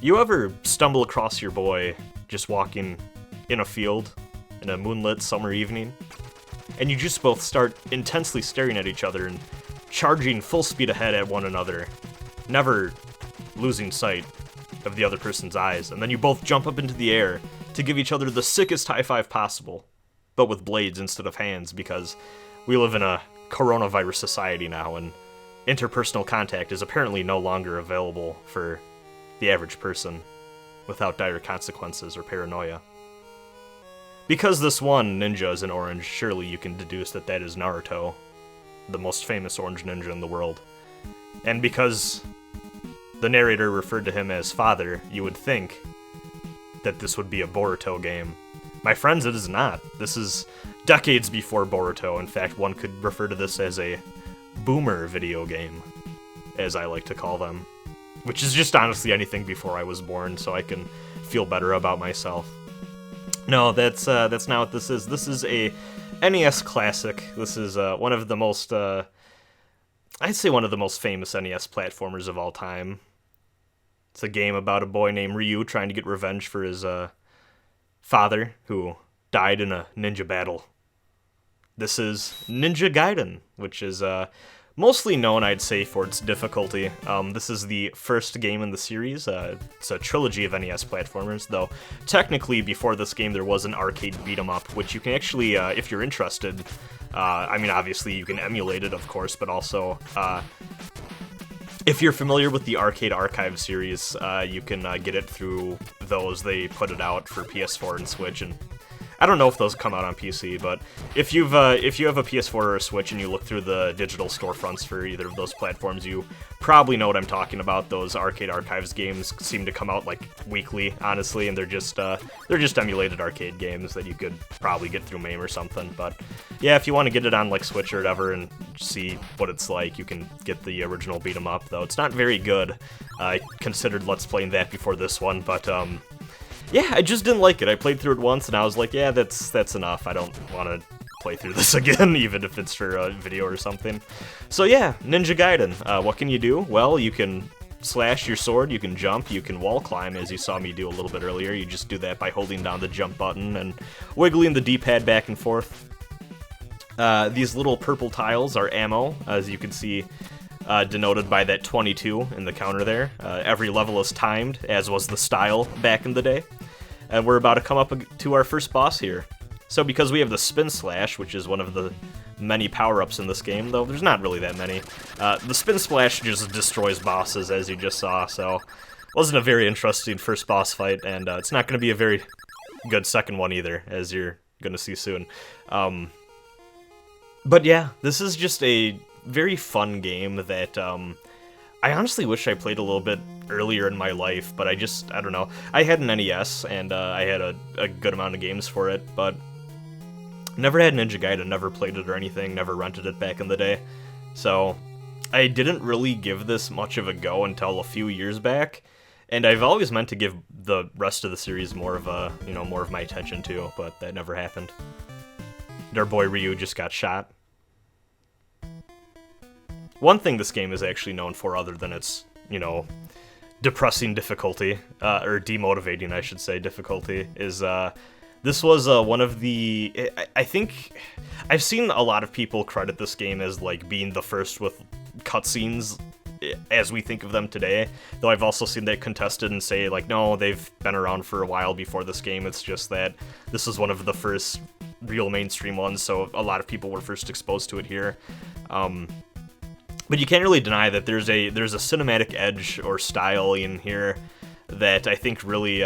You ever stumble across your boy just walking in a field in a moonlit summer evening, and you just both start intensely staring at each other and charging full speed ahead at one another, never losing sight of the other person's eyes, and then you both jump up into the air to give each other the sickest high five possible, but with blades instead of hands, because we live in a coronavirus society now, and interpersonal contact is apparently no longer available for the average person without dire consequences or paranoia. Because this one ninja is an orange, surely you can deduce that that is Naruto, the most famous orange ninja in the world. And because the narrator referred to him as father, you would think that this would be a Boruto game. My friends, it is not. This is decades before Boruto. In fact, one could refer to this as a boomer video game, as I like to call them. Which is just honestly anything before I was born, so I can feel better about myself. No, that's not what this is. This is a NES classic. This is one of the most, I'd say one of the most famous NES platformers of all time. It's a game about a boy named Ryu trying to get revenge for his father, who died in a ninja battle. This is Ninja Gaiden, which is mostly known, I'd say, for its difficulty. This is the first game in the series. It's a trilogy of NES platformers, though technically before this game there was an arcade beat-em-up, which you can actually, if you're interested, I mean, obviously you can emulate it, of course, but also, if you're familiar with the Arcade Archive series, you can get it through those. They put it out for PS4 and Switch, and I don't know if those come out on PC, but if you have a PS4 or a Switch and you look through the digital storefronts for either of those platforms, you probably know what I'm talking about. Those Arcade Archives games seem to come out like weekly, honestly, and they're just emulated arcade games that you could probably get through MAME or something. But yeah, if you want to get it on like Switch or whatever and see what it's like, you can get the original beat 'em up. Though it's not very good. I considered Let's Playing that before this one, but yeah, I just didn't like it. I played through it once, and I was like, yeah, that's enough. I don't want to play through this again, even if it's for a video or something. So yeah, Ninja Gaiden. What can you do? Well, you can slash your sword, you can jump, you can wall climb, as you saw me do a little bit earlier. You just do that by holding down the jump button and wiggling the D-pad back and forth. These little purple tiles are ammo, as you can see, denoted by that 22 in the counter there. Every level is timed, as was the style back in the day. And we're about to come up to our first boss here. So because we have the Spin Slash, which is one of the many power-ups in this game, though there's not really that many, the Spin Splash just destroys bosses, as you just saw, so wasn't a very interesting first boss fight, and it's not going to be a very good second one either, as you're going to see soon. But yeah, this is just a very fun game that I honestly wish I played a little bit earlier in my life, but I don't know. I had an NES, and I had a good amount of games for it, but never had Ninja Gaiden, never played it or anything, never rented it back in the day. So I didn't really give this much of a go until a few years back, and I've always meant to give the rest of the series more of my attention to, but that never happened. Our boy Ryu just got shot. One thing this game is actually known for, other than its, depressing difficulty, or demotivating, I should say, difficulty, is this was one of the... I think I've seen a lot of people credit this game as like being the first with cutscenes as we think of them today, though I've also seen that contested and say like, no, they've been around for a while before this game. It's just that this was one of the first real mainstream ones, so a lot of people were first exposed to it here. But you can't really deny that there's a cinematic edge or style in here that I think really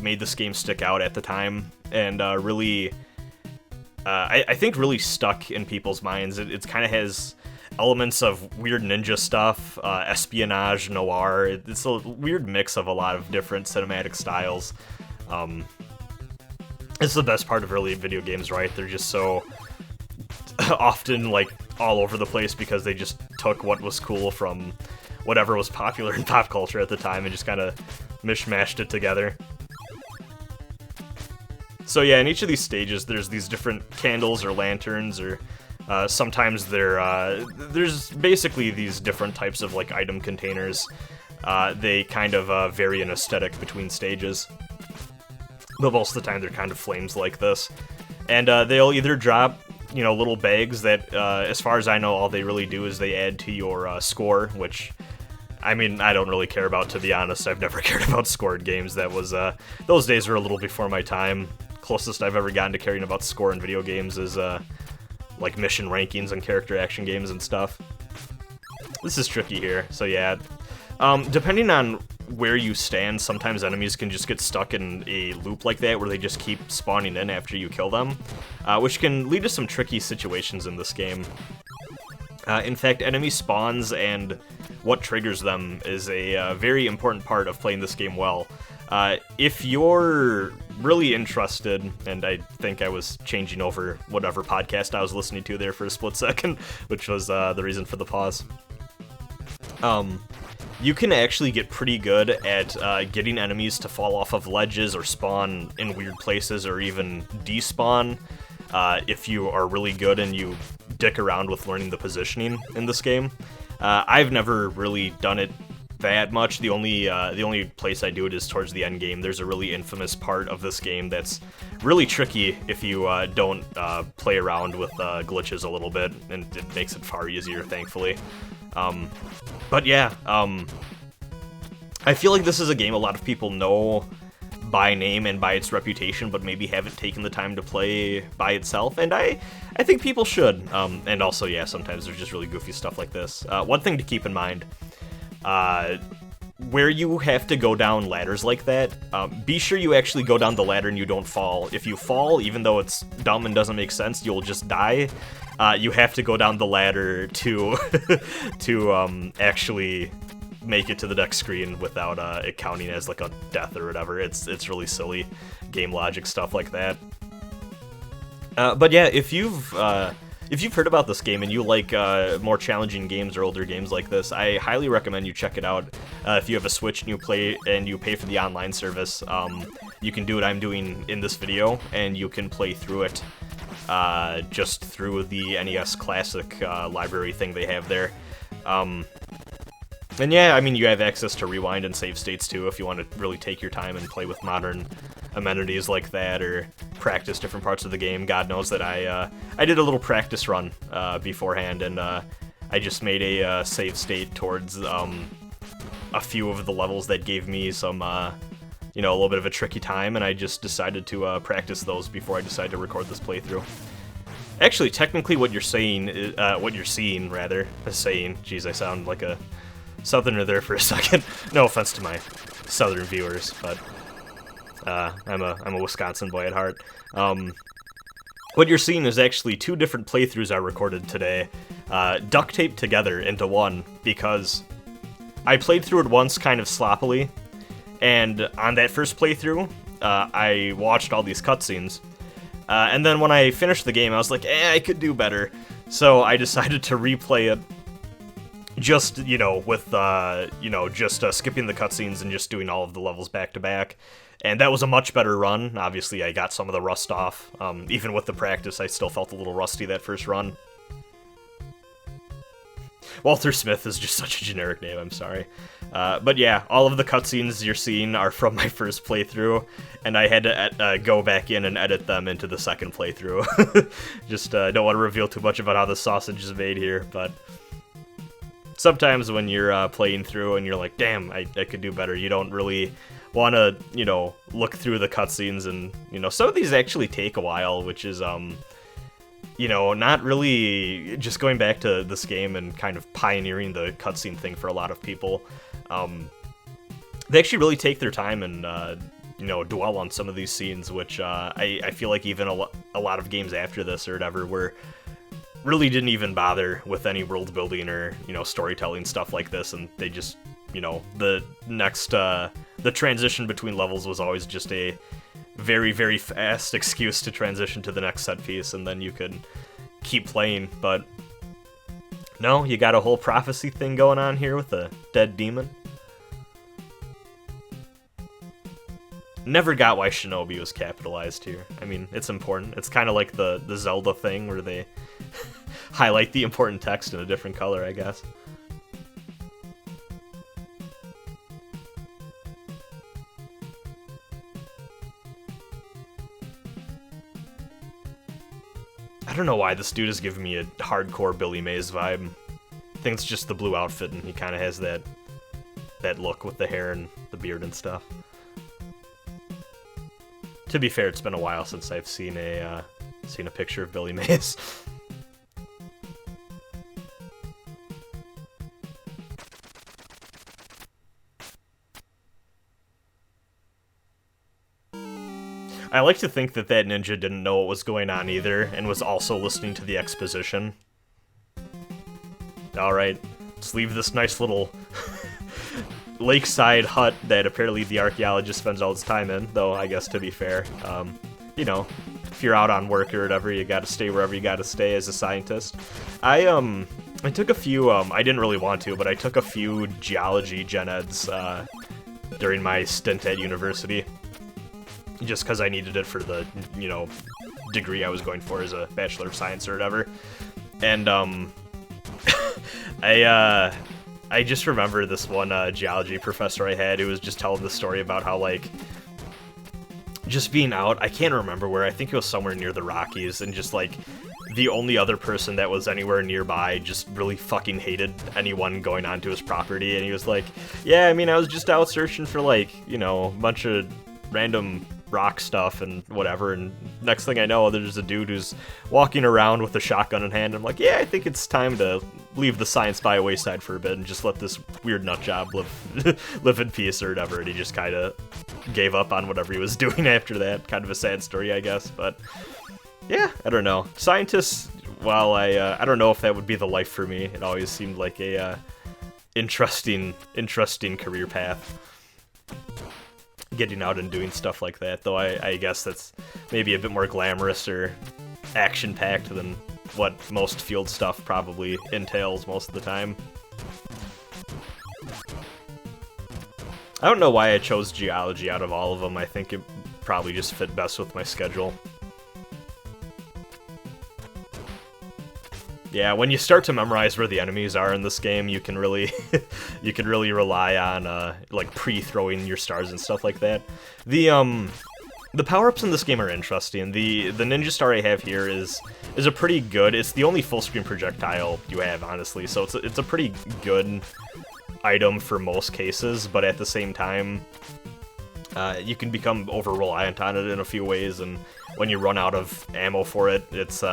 made this game stick out at the time, and really, I think really stuck in people's minds. It kind of has elements of weird ninja stuff, espionage, noir. It's a weird mix of a lot of different cinematic styles. It's the best part of early video games, right? They're just so often like all over the place because they just took what was cool from whatever was popular in pop culture at the time and just kind of mishmashed it together. So yeah, in each of these stages there's these different candles or lanterns, or sometimes there's basically these different types of like item containers They kind of vary in aesthetic between stages, but most of the time they're kind of flames like this. And they'll either drop, you know, little bags that, as far as I know, all they really do is they add to your score, which, I mean, I don't really care about, to be honest. I've never cared about scored games. That was, those days were a little before my time. Closest I've ever gotten to caring about score in video games is, like, mission rankings and character action games and stuff. This is tricky here, so yeah. Depending on where you stand, sometimes enemies can just get stuck in a loop like that where they just keep spawning in after you kill them, which can lead to some tricky situations in this game. In fact, enemy spawns and what triggers them is a very important part of playing this game well. If you're really interested, and I think I was changing over whatever podcast I was listening to there for a split second, which was the reason for the pause. You can actually get pretty good at getting enemies to fall off of ledges or spawn in weird places or even despawn if you are really good and you dick around with learning the positioning in this game. I've never really done it that much. The only place I do it is towards the end game. There's a really infamous part of this game that's really tricky if you don't play around with glitches a little bit, and it makes it far easier, thankfully. But yeah, I feel like this is a game a lot of people know by name and by its reputation, but maybe haven't taken the time to play by itself, and I think people should. And also, yeah, sometimes there's just really goofy stuff like this. One thing to keep in mind, where you have to go down ladders like that, be sure you actually go down the ladder and you don't fall. If you fall, even though it's dumb and doesn't make sense, you'll just die. You have to go down the ladder to to actually make it to the next screen without it counting as like a death or whatever. It's really silly game logic stuff like that. But yeah, if you've heard about this game and you like more challenging games or older games like this, I highly recommend you check it out. If you have a Switch and you pay for the online service, you can do what I'm doing in this video, and you can play through it just through the NES Classic library thing they have there. And yeah, I mean, you have access to rewind and save states too if you want to really take your time and play with modern amenities like that, or practice different parts of the game. God knows that I did a little practice run beforehand, and I just made a save state towards a few of the levels that gave me some, you know, a little bit of a tricky time, and I just decided to practice those before I decided to record this playthrough. Actually, technically, what you're seeing, geez, I sound like a Southerner there for a second. No offense to my Southern viewers, but I'm a Wisconsin boy at heart. What you're seeing is actually two different playthroughs I recorded today, duct taped together into one, because I played through it once kind of sloppily, and on that first playthrough, I watched all these cutscenes, and then when I finished the game, I was like, I could do better, so I decided to replay it, just, you know, with, just skipping the cutscenes and just doing all of the levels back to back. And that was a much better run. Obviously, I got some of the rust off. Even with the practice, I still felt a little rusty that first run. Walter Smith is just such a generic name, I'm sorry. But yeah, all of the cutscenes you're seeing are from my first playthrough, and I had to go back in and edit them into the second playthrough. Just don't want to reveal too much about how the sausage is made here, but sometimes when you're playing through and you're like, damn, I could do better, you don't really want to, you know, look through the cutscenes, and, you know, some of these actually take a while, which is, you know, not really just going back to this game and kind of pioneering the cutscene thing for a lot of people. They actually really take their time and, you know, dwell on some of these scenes, which I feel like even a lot of games after this or whatever were really didn't even bother with any world building or, you know, storytelling stuff like this, and they just, you know, the transition between levels was always just a very, very fast excuse to transition to the next set piece, and then you could keep playing. But no, you got a whole prophecy thing going on here with a dead demon. Never got why Shinobi was capitalized here. I mean, it's important. It's kind of like the Zelda thing where they highlight the important text in a different color, I guess. I don't know why this dude is giving me a hardcore Billy Mays vibe. I think it's just the blue outfit, and he kind of has that look with the hair and the beard and stuff. To be fair, it's been a while since I've seen a picture of Billy Mays. I like to think that ninja didn't know what was going on either, and was also listening to the exposition. Alright, let's leave this nice little lakeside hut that apparently the archaeologist spends all his time in, though I guess to be fair, you know, if you're out on work or whatever, you gotta stay wherever you gotta stay as a scientist. I took a few, I didn't really want to, but I took a few geology gen eds, during my stint at university. Just because I needed it for the, you know, degree I was going for as a Bachelor of Science or whatever. And, I just remember this one geology professor I had who was just telling the story about how, like, just being out, I can't remember where, I think it was somewhere near the Rockies, and just, like, the only other person that was anywhere nearby just really fucking hated anyone going onto his property, and he was like, yeah, I mean, I was just out searching for, like, you know, a bunch of random rock stuff and whatever, and next thing I know, there's a dude who's walking around with a shotgun in hand. I'm like, yeah, I think it's time to leave the science by a wayside for a bit and just let this weird nut job live in peace or whatever. And he just kind of gave up on whatever he was doing after that. Kind of a sad story, I guess, but yeah, I don't know. Scientists, while I don't know if that would be the life for me. It always seemed like a interesting career path, getting out and doing stuff like that, though I guess that's maybe a bit more glamorous or action-packed than what most field stuff probably entails most of the time. I don't know why I chose geology out of all of them. I think it probably just fit best with my schedule. Yeah, when you start to memorize where the enemies are in this game, you can really rely on like pre-throwing your stars and stuff like that. The power-ups in this game are interesting. The ninja star I have here is a pretty good. It's the only full-screen projectile you have, honestly, so it's a pretty good item for most cases, but at the same time, you can become over-reliant on it in a few ways, and when you run out of ammo for it, it's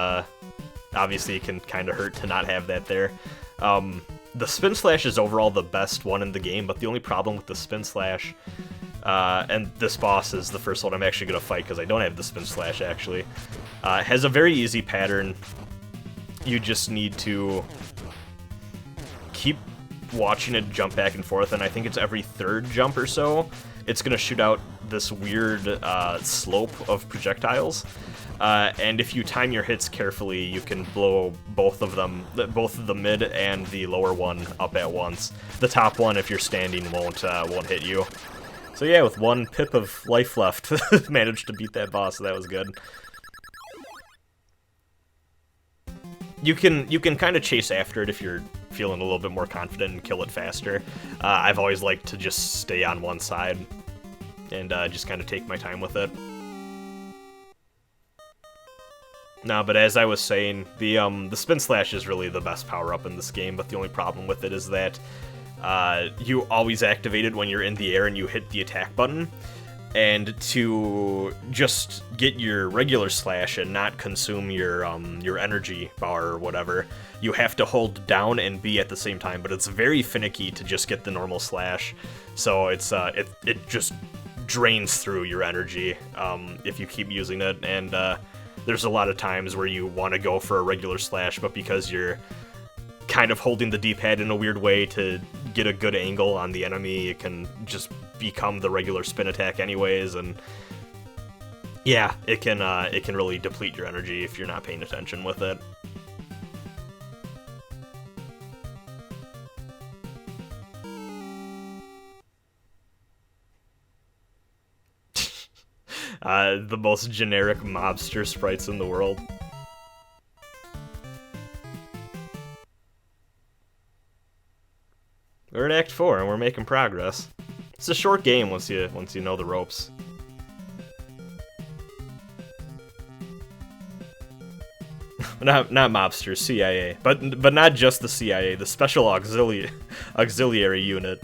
obviously it can kind of hurt to not have that there. The Spin Slash is overall the best one in the game, but the only problem with the Spin Slash, and this boss is the first one I'm actually going to fight because I don't have the Spin Slash actually, has a very easy pattern. You just need to keep watching it jump back and forth, and I think it's every third jump or so, it's going to shoot out this weird slope of projectiles. And if you time your hits carefully, you can blow both of the mid and the lower one up at once. The top one, if you're standing, won't hit you. So yeah, with one pip of life left, managed to beat that boss, so that was good. You can kind of chase after it if you're feeling a little bit more confident and kill it faster. I've always liked to just stay on one side and just kind of take my time with it. No, but as I was saying, the Spin Slash is really the best power-up in this game, but the only problem with it is that you always activate it when you're in the air and you hit the attack button, and to just get your regular slash and not consume your energy bar or whatever, you have to hold down and B at the same time, but it's very finicky to just get the normal slash, so it's it just drains through your energy if you keep using it, and there's a lot of times where you want to go for a regular slash, but because you're kind of holding the D-pad in a weird way to get a good angle on the enemy, it can just become the regular spin attack anyways, and yeah, it can really deplete your energy if you're not paying attention with it. The most generic mobster sprites in the world. We're in Act 4 and we're making progress. It's a short game once you know the ropes. Not mobsters, CIA, but not just the CIA, the Special Auxiliary Unit.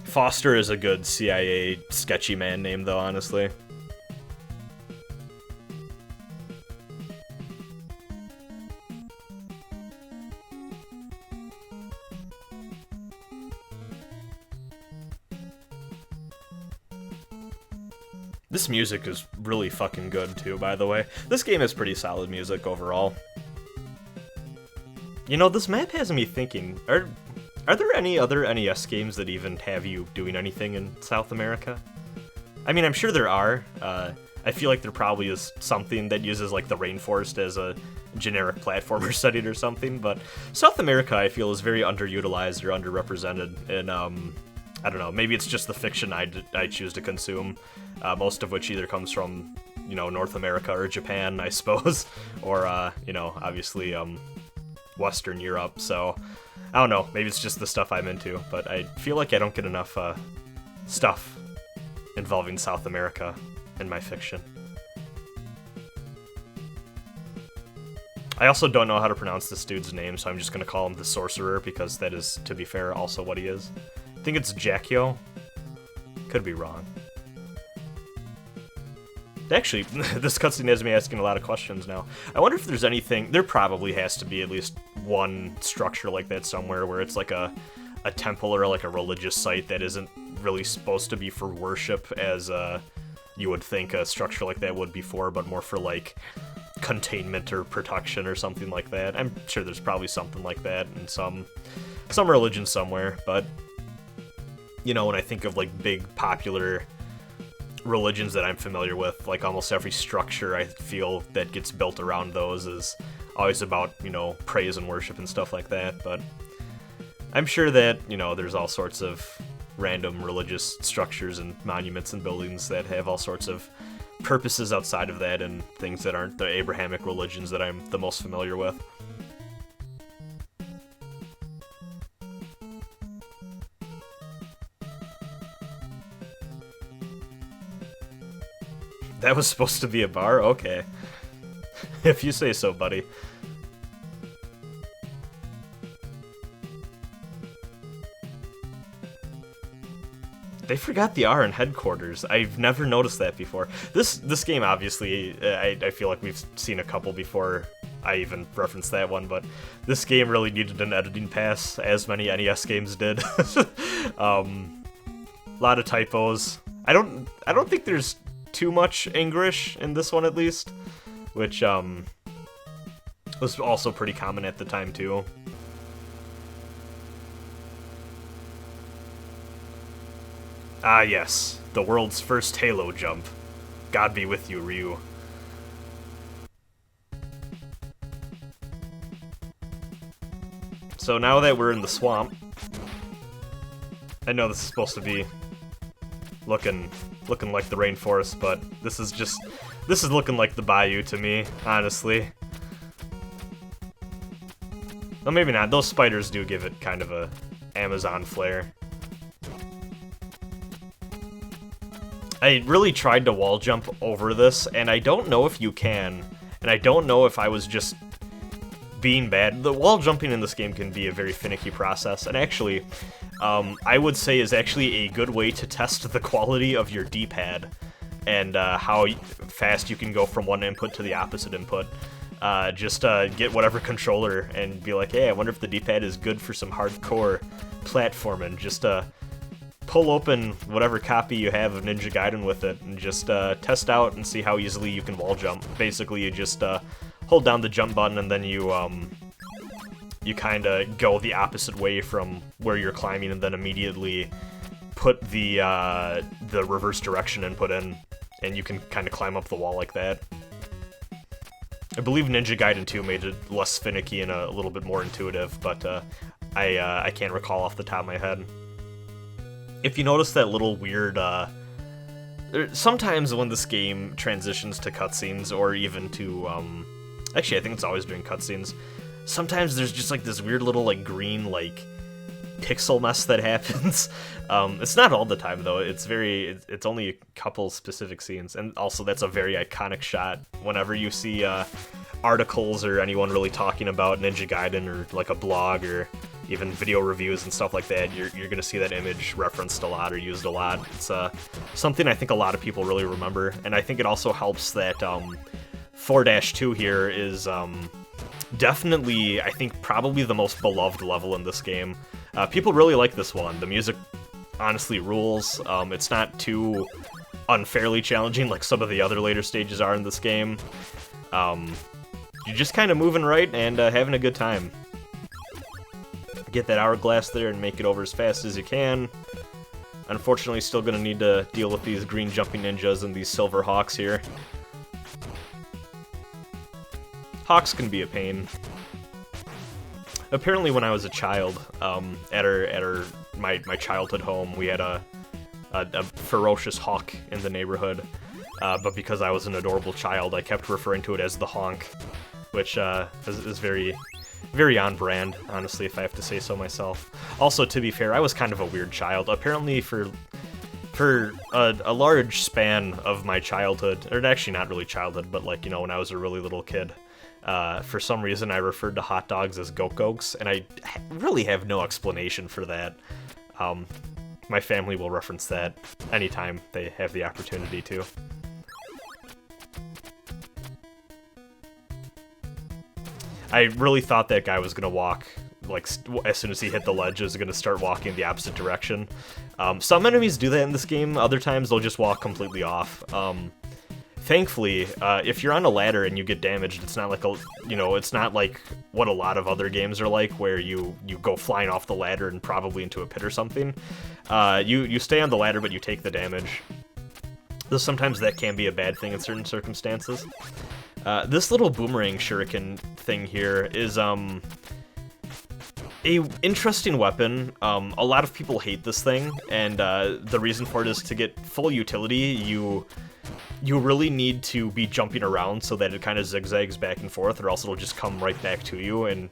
Foster is a good CIA sketchy man name, though, honestly. This music is really fucking good, too, by the way. This game has pretty solid music overall. You know, this map has me thinking, are there any other NES games that even have you doing anything in South America? I mean, I'm sure there are. I feel like there probably is something that uses, like, the rainforest as a generic platformer setting or something, but South America, I feel, is very underutilized or underrepresented in, I don't know, maybe it's just the fiction I choose to consume, most of which either comes from, you know, North America or Japan, I suppose, or, you know, obviously, Western Europe, so I don't know, maybe it's just the stuff I'm into, but I feel like I don't get enough stuff involving South America in my fiction. I also don't know how to pronounce this dude's name, so I'm just going to call him the Sorcerer, because that is, to be fair, also what he is. I think it's Jackio. Could be wrong. Actually, this cutscene has me asking a lot of questions now. I wonder if there's anything... There probably has to be at least one structure like that somewhere where it's like a temple or like a religious site that isn't really supposed to be for worship as you would think a structure like that would be for, but more for like containment or protection or something like that. I'm sure there's probably something like that in some religion somewhere, but you know, when I think of like big popular religions that I'm familiar with, like almost every structure I feel that gets built around those is always about, you know, praise and worship and stuff like that, but I'm sure that, you know, there's all sorts of random religious structures and monuments and buildings that have all sorts of purposes outside of that and things that aren't the Abrahamic religions that I'm the most familiar with. That was supposed to be a bar? Okay. If you say so, buddy. They forgot the R in headquarters. I've never noticed that before. This game, obviously, I feel like we've seen a couple before I even referenced that one, but this game really needed an editing pass, as many NES games did. A lot of typos. I don't think there's too much English in this one, at least, which was also pretty common at the time too. Ah yes, the world's first Halo jump. God be with you, Ryu. So now that we're in the swamp, I know this is supposed to be looking like the rainforest, but this is looking like the bayou to me, honestly. Well, maybe not. Those spiders do give it kind of a Amazon flair. I really tried to wall jump over this, and I don't know if you can, and I don't know if I was just being bad. The wall jumping in this game can be a very finicky process, and actually, I would say is actually a good way to test the quality of your D-pad and how fast you can go from one input to the opposite input. Just get whatever controller and be like, hey, I wonder if the D-pad is good for some hardcore platforming. Just pull open whatever copy you have of Ninja Gaiden with it and just test out and see how easily you can wall jump. Basically, you just hold down the jump button and then you kind of go the opposite way from where you're climbing and then immediately put the reverse direction input in, and you can kind of climb up the wall like that. I believe Ninja Gaiden 2 made it less finicky and a little bit more intuitive, but I can't recall off the top of my head. If you notice that little weird, sometimes when this game transitions to cutscenes or even to, actually I think it's always during cutscenes, sometimes there's just like this weird little like green like pixel mess that happens. It's not all the time though. It's only a couple specific scenes, and also that's a very iconic shot. Whenever you see articles or anyone really talking about Ninja Gaiden or like a blog or even video reviews and stuff like that, you're gonna see that image referenced a lot or used a lot. It's something I think a lot of people really remember, and I think it also helps that 4-2 here is definitely, I think, probably the most beloved level in this game. People really like this one. The music honestly rules. It's not too unfairly challenging like some of the other later stages are in this game. You're just kind of moving right and having a good time. Get that hourglass there and make it over as fast as you can. Unfortunately, still gonna need to deal with these green jumping ninjas and these silver hawks here. Hawks can be a pain. Apparently, when I was a child, at my childhood home, we had a ferocious hawk in the neighborhood. But because I was an adorable child, I kept referring to it as the honk, which is very, very on brand, honestly, if I have to say so myself. Also, to be fair, I was kind of a weird child. Apparently, for a large span of my childhood, or actually not really childhood, but like, you know, when I was a really little kid, for some reason I referred to hot dogs as goat-goats, and I really have no explanation for that. My family will reference that anytime they have the opportunity to. I really thought that guy was gonna walk, like, as soon as he hit the ledge, is gonna start walking the opposite direction. Some enemies do that in this game, other times they'll just walk completely off. Thankfully, if you're on a ladder and you get damaged, it's not like it's not like what a lot of other games are like, where you go flying off the ladder and probably into a pit or something. You stay on the ladder, but you take the damage. Though sometimes that can be a bad thing in certain circumstances. This little boomerang shuriken thing here is a interesting weapon. A lot of people hate this thing, and the reason for it is to get full utility, you really need to be jumping around so that it kind of zigzags back and forth, or else it'll just come right back to you and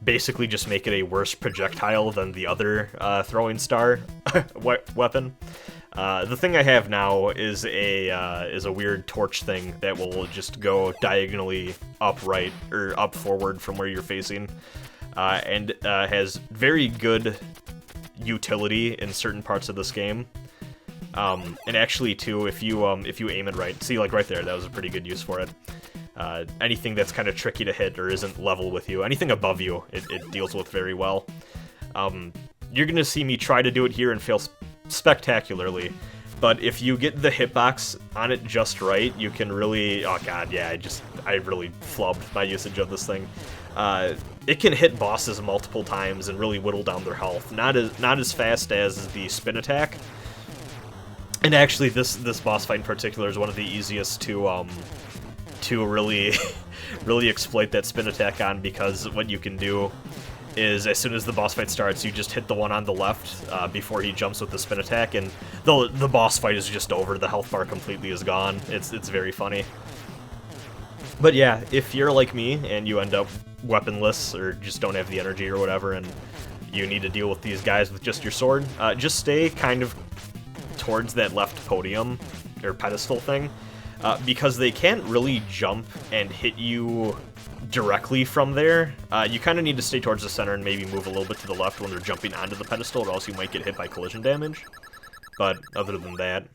basically just make it a worse projectile than the other throwing star weapon. The thing I have now is a weird torch thing that will just go diagonally upright or up forward from where you're facing, and has very good utility in certain parts of this game. And actually, too, if you aim it right, see, like right there, that was a pretty good use for it. Anything that's kind of tricky to hit or isn't level with you, anything above you, it deals with very well. You're gonna see me try to do it here and fail spectacularly, but if you get the hitbox on it just right, you can really, oh god, yeah, I really flubbed my usage of this thing. It can hit bosses multiple times and really whittle down their health. Not as fast as the spin attack. And actually, this boss fight in particular is one of the easiest to really really exploit that spin attack on, because what you can do is, as soon as the boss fight starts, you just hit the one on the left before he jumps with the spin attack, and the boss fight is just over. The health bar completely is gone. It's very funny. But yeah, if you're like me and you end up weaponless or just don't have the energy or whatever, and you need to deal with these guys with just your sword, just stay kind of towards that left podium or pedestal thing, because they can't really jump and hit you directly from there. You kind of need to stay towards the center and maybe move a little bit to the left when they're jumping onto the pedestal, or else you might get hit by collision damage. But other than that,